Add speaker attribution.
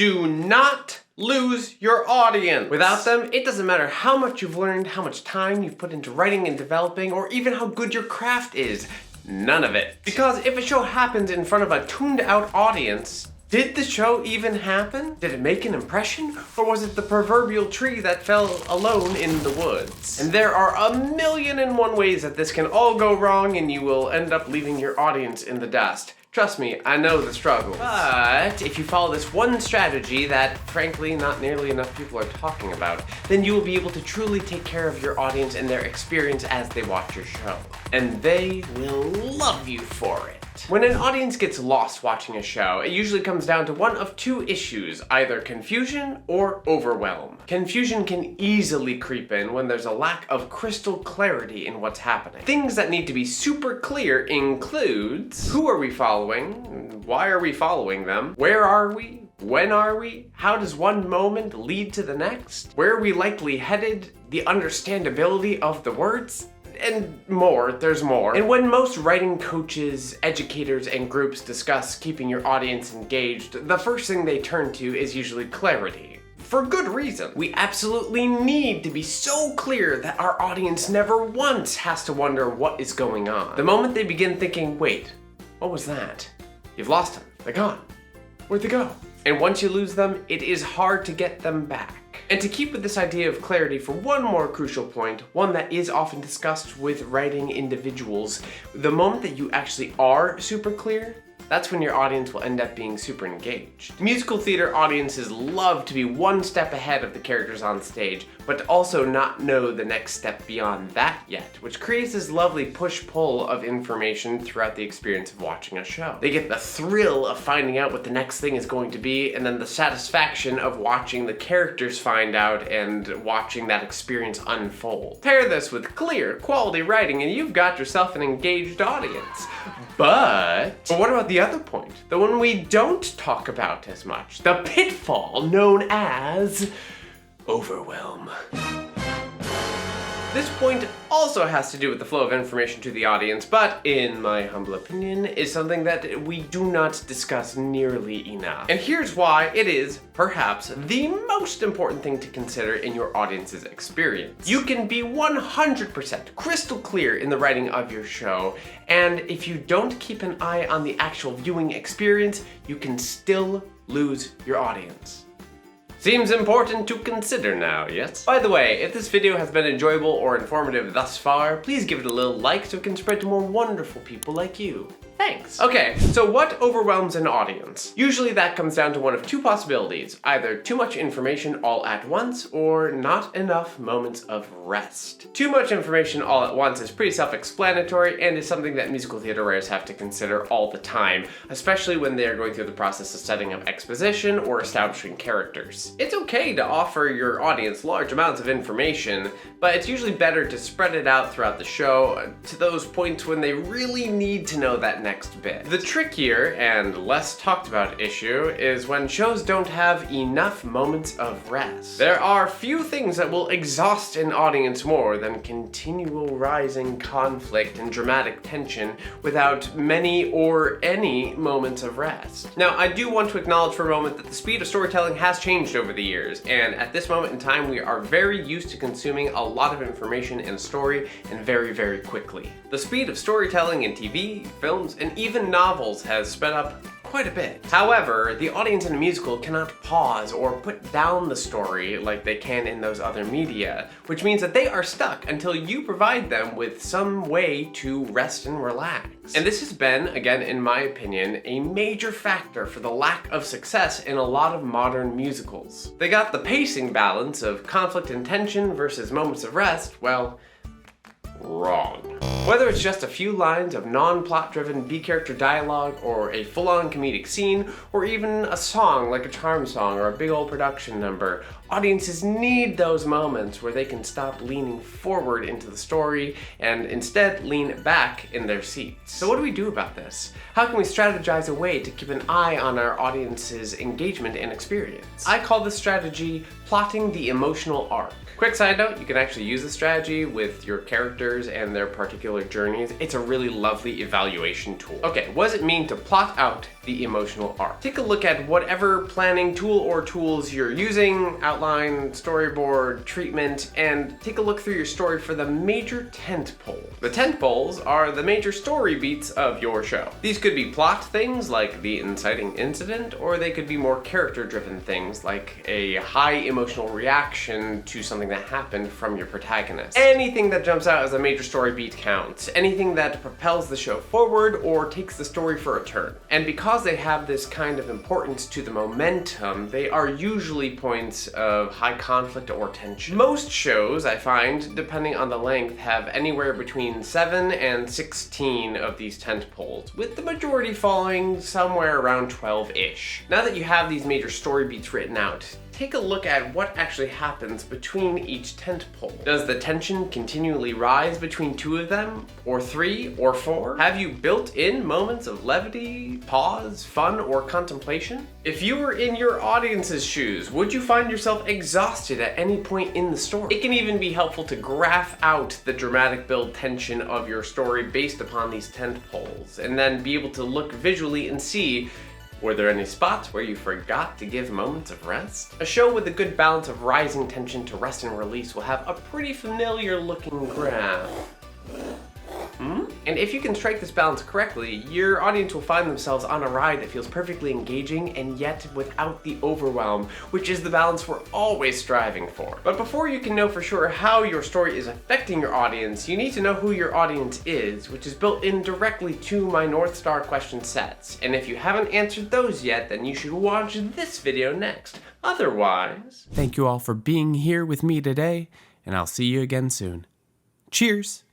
Speaker 1: Do not lose your audience. Without them, it doesn't matter how much you've learned, how much time you've put into writing and developing, or even how good your craft is. None of it. Because if a show happens in front of a tuned out audience, did the show even happen? Did it make an impression? Or was it the proverbial tree that fell alone in the woods? And there are 1,000,001 ways that this can all go wrong and you will end up leaving your audience in the dust. Trust me, I know the struggle. But if you follow this one strategy that, frankly, not nearly enough people are talking about, then you will be able to truly take care of your audience and their experience as they watch your show. And they will love you for it. When an audience gets lost watching a show, it usually comes down to one of two issues, either confusion or overwhelm. Confusion can easily creep in when there's a lack of crystal clarity in what's happening. Things that need to be super clear includes, who are we following? Why are we following them? Where are we? When are we? How does one moment lead to the next? Where are we likely headed? The understandability of the words? And more, there's more. And when most writing coaches, educators, and groups discuss keeping your audience engaged, the first thing they turn to is usually clarity. For good reason. We absolutely need to be so clear that our audience never once has to wonder what is going on. The moment they begin thinking, wait, what was that? You've lost them. They're gone. Where'd they go? And once you lose them, it is hard to get them back. And to keep with this idea of clarity for one more crucial point, one that is often discussed with writing individuals, the moment that you actually are super clear, that's when your audience will end up being super engaged. Musical theater audiences love to be one step ahead of the characters on stage, but to also not know the next step beyond that yet, which creates this lovely push-pull of information throughout the experience of watching a show. They get the thrill of finding out what the next thing is going to be, and then the satisfaction of watching the characters find out and watching that experience unfold. Pair this with clear, quality writing, and you've got yourself an engaged audience. But what about the other point? The one we don't talk about as much. The pitfall known as overwhelm. This point also has to do with the flow of information to the audience, but in my humble opinion, is something that we do not discuss nearly enough. And here's why it is, perhaps, the most important thing to consider in your audience's experience. You can be 100% crystal clear in the writing of your show, and if you don't keep an eye on the actual viewing experience, you can still lose your audience. Seems important to consider now, yes? By the way, if this video has been enjoyable or informative thus far, please give it a little like so it can spread to more wonderful people like you. Thanks. Okay, so what overwhelms an audience? Usually that comes down to one of two possibilities, either too much information all at once or not enough moments of rest. Too much information all at once is pretty self-explanatory and is something that musical theater writers have to consider all the time, especially when they are going through the process of setting up exposition or establishing characters. It's okay to offer your audience large amounts of information, but it's usually better to spread it out throughout the show to those points when they really need to know that next bit. The trickier and less talked about issue is when shows don't have enough moments of rest. There are few things that will exhaust an audience more than continual rising conflict and dramatic tension without many or any moments of rest. Now, I do want to acknowledge for a moment that the speed of storytelling has changed over the years, and at this moment in time we are very used to consuming a lot of information and story and very, very quickly. The speed of storytelling in TV, films, and even novels has sped up quite a bit. However, the audience in a musical cannot pause or put down the story like they can in those other media, which means that they are stuck until you provide them with some way to rest and relax. And this has been, again in my opinion, a major factor for the lack of success in a lot of modern musicals. They got the pacing balance of conflict and tension versus moments of rest, well, wrong. Whether it's just a few lines of non-plot driven B-character dialogue, or a full-on comedic scene, or even a song like a charm song or a big old production number, audiences need those moments where they can stop leaning forward into the story and instead lean back in their seats. So what do we do about this? How can we strategize a way to keep an eye on our audience's engagement and experience? I call this strategy plotting the emotional arc. Quick side note, you can actually use this strategy with your characters and their particular journeys, it's a really lovely evaluation tool. Okay, what does it mean to plot out the emotional arc? Take a look at whatever planning tool or tools you're using, outline, storyboard, treatment, and take a look through your story for the major tent poles. The tent poles are the major story beats of your show. These could be plot things like the inciting incident, or they could be more character-driven things like a high emotional reaction to something that happened from your protagonist. Anything that jumps out as a major story beat counts. Anything that propels the show forward or takes the story for a turn. And because they have this kind of importance to the momentum, they are usually points of high conflict or tension. Most shows, I find, depending on the length, have anywhere between 7 and 16 of these tent poles, with the majority falling somewhere around 12-ish. Now that you have these major story beats written out, take a look at what actually happens between each tent pole. Does the tension continually rise between 2 of them, or 3, or 4? Have you built in moments of levity, pause, fun, or contemplation? If you were in your audience's shoes, would you find yourself exhausted at any point in the story? It can even be helpful to graph out the dramatic build tension of your story based upon these tent poles, and then be able to look visually and see, were there any spots where you forgot to give moments of rest? A show with a good balance of rising tension to rest and release will have a pretty familiar looking graph. And if you can strike this balance correctly, your audience will find themselves on a ride that feels perfectly engaging and yet without the overwhelm, which is the balance we're always striving for. But before you can know for sure how your story is affecting your audience, you need to know who your audience is, which is built in directly to my North Star question sets. And if you haven't answered those yet, then you should watch this video next. Otherwise, thank you all for being here with me today, and I'll see you again soon. Cheers!